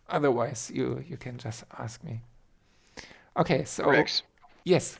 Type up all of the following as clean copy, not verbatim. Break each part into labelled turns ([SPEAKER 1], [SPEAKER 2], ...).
[SPEAKER 1] Otherwise, you can just ask me. Okay, so
[SPEAKER 2] Rex,
[SPEAKER 1] yes.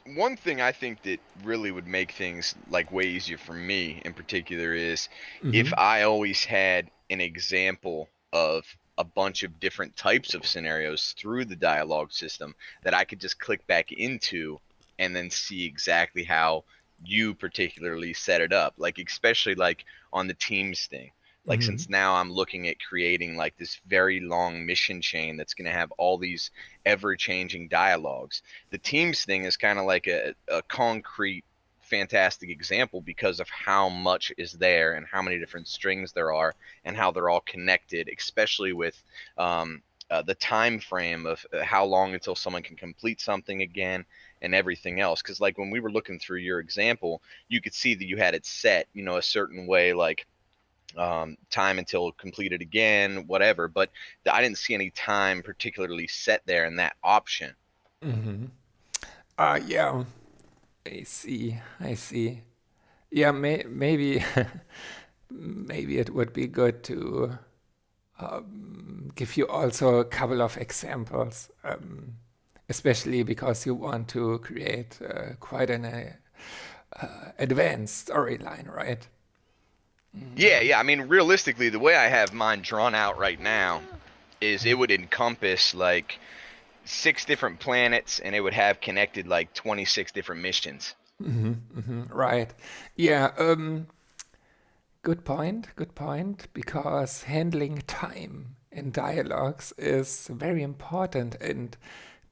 [SPEAKER 2] one thing I think that really would make things like way easier for me in particular is if
[SPEAKER 1] Mm-hmm.
[SPEAKER 2] I always had an example of a bunch of different types of scenarios through the dialogue system that I could just click back into and then see exactly how you particularly set it up. Like especially like on the teams thing. Like
[SPEAKER 1] Mm-hmm.
[SPEAKER 2] since now I'm looking at creating like this very long mission chain that's going to have all these ever-changing dialogues. The teams thing is kind of like a concrete fantastic example because of how much is there and how many different strings there are and how they're all connected, especially with the time frame of how long until someone can complete something again and everything else. Because like when we were looking through your example, you could see that you had it set, a certain way, like time until completed again, whatever. But I didn't see any time particularly set there in that option.
[SPEAKER 1] Mm-hmm. Yeah, I see. I see. Yeah, maybe maybe it would be good to give you also a couple of examples, especially because you want to create quite an advanced storyline, right?
[SPEAKER 2] Yeah, yeah. I mean, realistically, the way I have mine drawn out right now is it would encompass like 6 different planets and it would have connected like 26 different missions.
[SPEAKER 1] Right. Yeah. Good point. Good point. Because handling time in dialogues is very important and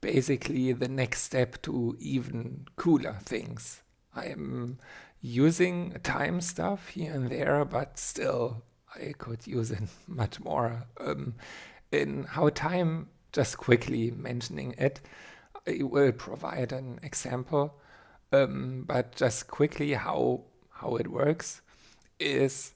[SPEAKER 1] basically the next step to even cooler things. I'm using time stuff here and there, but still, I could use it much more. In how time, just quickly mentioning it, I will provide an example, but just quickly how it works is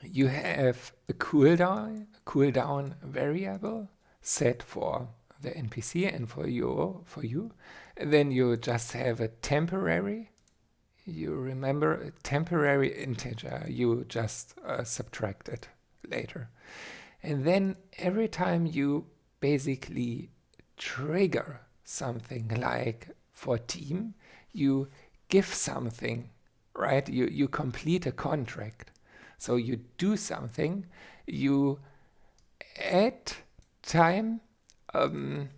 [SPEAKER 1] you have a cooldown variable set for the NPC and for you. And then you just have a temporary. You remember a temporary integer. You just subtract it later. And then every time you basically trigger something like for team, you give something, right? You complete a contract. So you do something, you add time, um,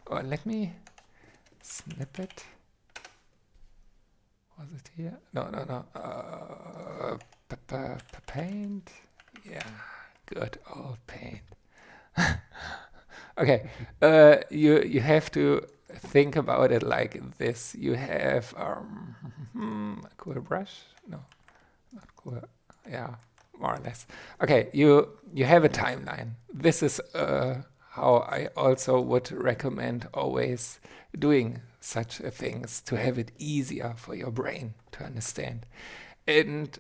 [SPEAKER 1] or let me snip it. Was it here? No, no, no. Paint. Yeah, good old paint. Okay, you have to think about it like this. You have a cool brush. No, not cool. Yeah, more or less. Okay, you have a timeline. This is how I also would recommend always doing such things to have it easier for your brain to understand. And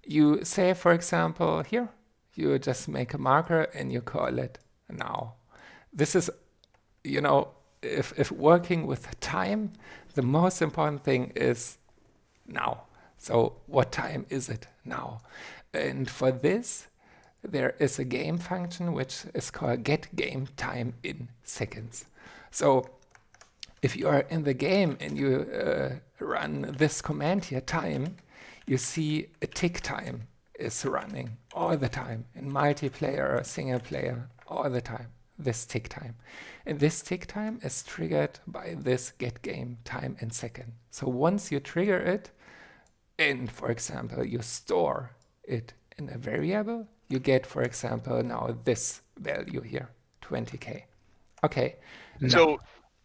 [SPEAKER 1] you say, for example, here, you just make a marker and you call it now. This is, you know, if working with time, the most important thing is now. So, what time is it now? And for this, there is a game function which is called get game time in seconds. So, if you are in the game and you run this command here, time, you see a tick time is running all the time in multiplayer or single player all the time. This tick time. And this tick time is triggered by this get game time in second. So once you trigger it, and for example, you store it in a variable, you get, for example, now this value here, 20k. Okay, now
[SPEAKER 2] So,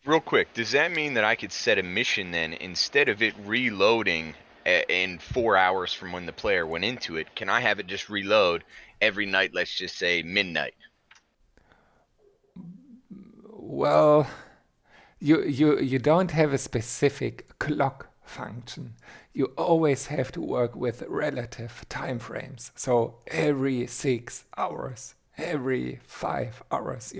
[SPEAKER 2] real quick, does that mean that I could set a mission then instead of it reloading in 4 hours from when the player went into it? Can I have it just reload every night? Let's just say midnight.
[SPEAKER 1] well, you don't have a specific clock function. You always have to work with relative time frames. So every 6 hours, every 5 hours,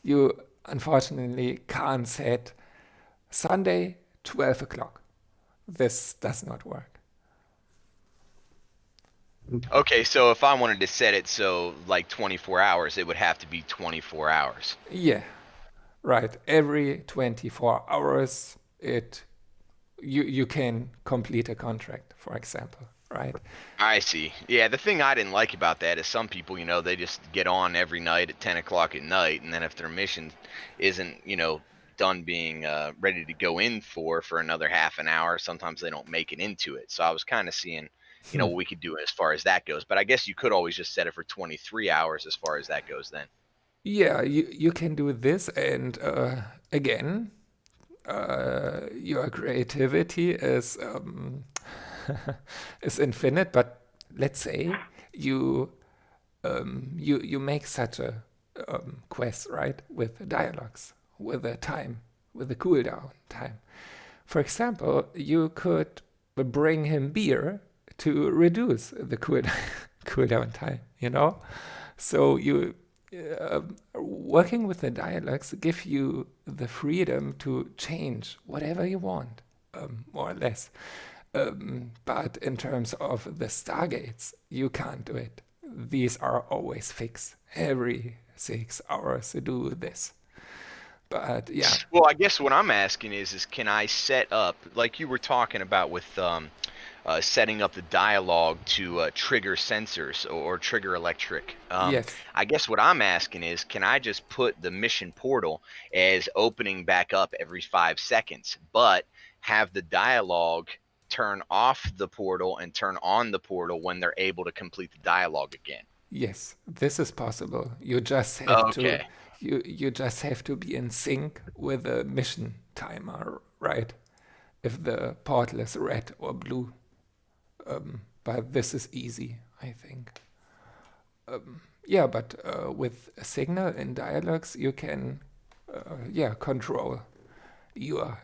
[SPEAKER 1] you unfortunately can't set Sunday 12 o'clock. This does not work.
[SPEAKER 2] Okay, so if I wanted to set it so like 24 hours, it would have to be 24 hours.
[SPEAKER 1] Yeah, right. Every 24 hours, you can complete a contract, for example, right?
[SPEAKER 2] I see. Yeah, the thing I didn't like about that is some people, they just get on every night at 10 o'clock at night, and then if their mission isn't, done being ready to go in for another half an hour, sometimes they don't make it into it. So I was kind of seeing, what we could do as far as that goes. But I guess you could always just set it for 23 hours as far as that goes then.
[SPEAKER 1] Yeah, you can do this, and again, your creativity is is infinite. But let's say you you make such a quest, right, with dialogues, with a time, with a cooldown time. For example, you could bring him beer to reduce the cooldown time, you know? So working with the dialogues give you the freedom to change whatever you want, more or less. But in terms of the stargates, you can't do it. These are always fixed. Every 6 hours you do this. But yeah,
[SPEAKER 2] Well, I guess what I'm asking is can I set up like you were talking about with setting up the dialogue to trigger sensors or trigger electric?
[SPEAKER 1] yes,
[SPEAKER 2] I guess what I'm asking is can I just put the mission portal as opening back up every 5 seconds, but have the dialogue turn off the portal and turn on the portal when they're able to complete the dialogue again?
[SPEAKER 1] yes, this is possible. You just have to
[SPEAKER 2] Okay.
[SPEAKER 1] you just have to be in sync with the mission timer, right? If the portal is red or blue. But this is easy, I think. Yeah, but with a signal and dialogues, you can yeah, control your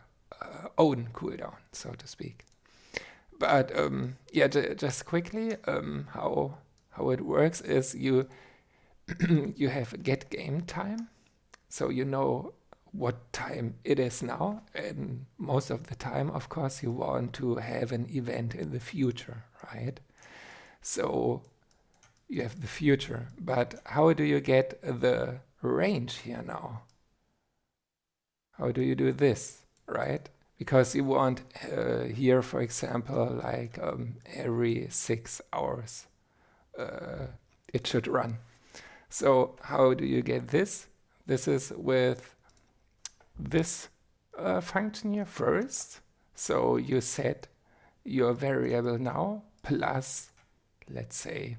[SPEAKER 1] own cooldown, so to speak. But yeah, just quickly, how it works is you have get game time, so you know what time it is now, and most of the time, of course, you want to have an event in the future, right? So you have the future, but how do you get the range here now? How do you do this, right? Because you want here, for example, like every 6 hours it should run. So how do you get this? This is with this function here first. So you set your variable now plus, let's say,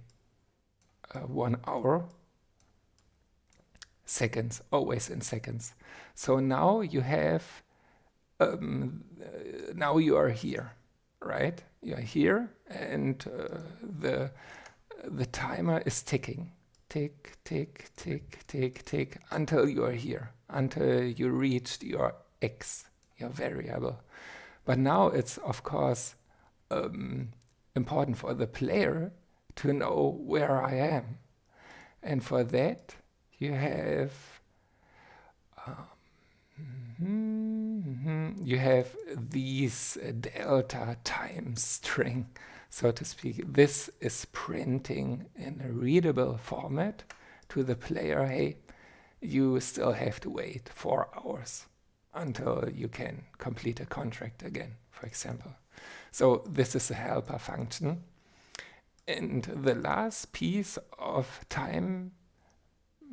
[SPEAKER 1] 1 hour, seconds, always in seconds. So now you have, now you are here, right? You are here, and the timer is ticking, tick, tick, tick, tick, tick, until you are here, until you reached your x, your variable. But now it's of course important for the player to know where I am, and for that you have you have these delta time string, so to speak. This is printing in a readable format to the player, hey, you still have to wait 4 hours until you can complete a contract again, for example. So this is a helper function. And the last piece of time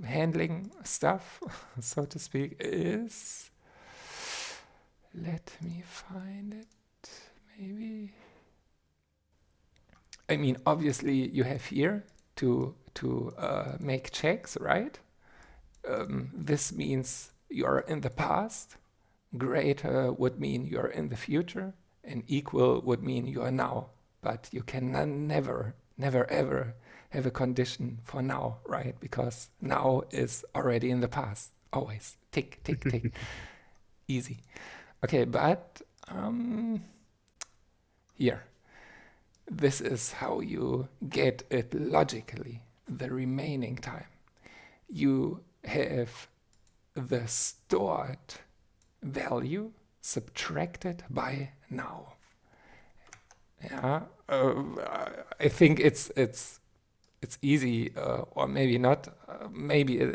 [SPEAKER 1] handling stuff, so to speak, is, let me find it, maybe. I mean, obviously you have here to make checks, right? This means you're in the past. Greater would mean you're in the future, and equal would mean you are now. But you can never, never, ever have a condition for now, right? Because now is already in the past. Always. Tick, tick, tick. Easy. Okay, but here. This is how you get it logically, the remaining time. You have the stored value subtracted by now. Yeah, I think it's easy, or maybe not. Maybe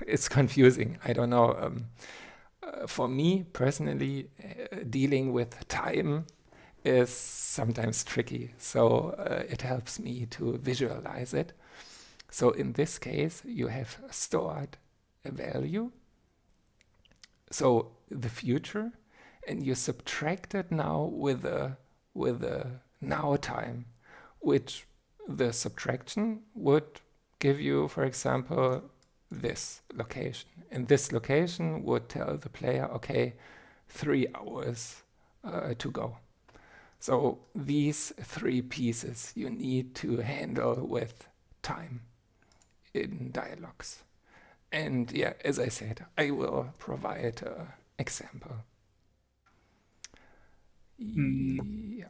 [SPEAKER 1] it's confusing. I don't know. For me personally, dealing with time is sometimes tricky. So it helps me to visualize it. So in this case, you have stored a value, so the future, and you subtract it now with a now time, which the subtraction would give you, for example, this location. And this location would tell the player, okay, 3 hours to go. So these three pieces you need to handle with time in dialogues. And yeah, as I said, I will provide an example.
[SPEAKER 3] Mm,
[SPEAKER 1] Yeah.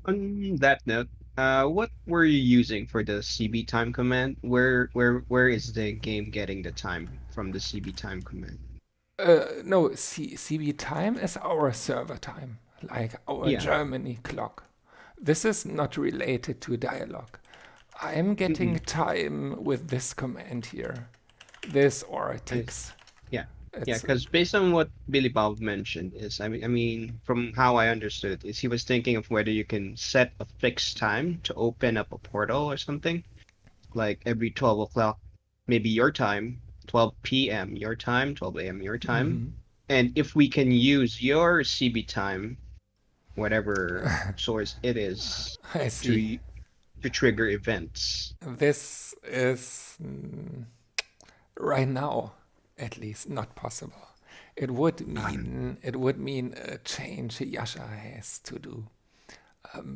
[SPEAKER 3] on that note, what were you using for the CB time command? Where is the game getting the time from the CB time command?
[SPEAKER 1] No, CB time is our server time, like our
[SPEAKER 3] Yeah.
[SPEAKER 1] Germany clock. This is not related to dialogue. I'm getting
[SPEAKER 3] Mm-mm.
[SPEAKER 1] time with this command here, this or
[SPEAKER 3] I
[SPEAKER 1] ticks.
[SPEAKER 3] Yeah, yeah,
[SPEAKER 1] It's
[SPEAKER 3] because based on what Billy Bob mentioned is, from how I understood it, is he was thinking of whether you can set a fixed time to open up a portal or something, like every 12 o'clock, maybe your time, 12 p.m. your time, 12 a.m. your time,
[SPEAKER 1] mhm.
[SPEAKER 3] and if we can use your CB time, whatever source it is,
[SPEAKER 1] I see.
[SPEAKER 3] to to trigger events.
[SPEAKER 1] This is right now, at least, not possible.
[SPEAKER 3] Ah,
[SPEAKER 1] It would mean a change Yasha has to do.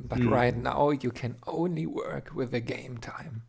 [SPEAKER 1] But right
[SPEAKER 3] mm,
[SPEAKER 1] now you can only work with the game time.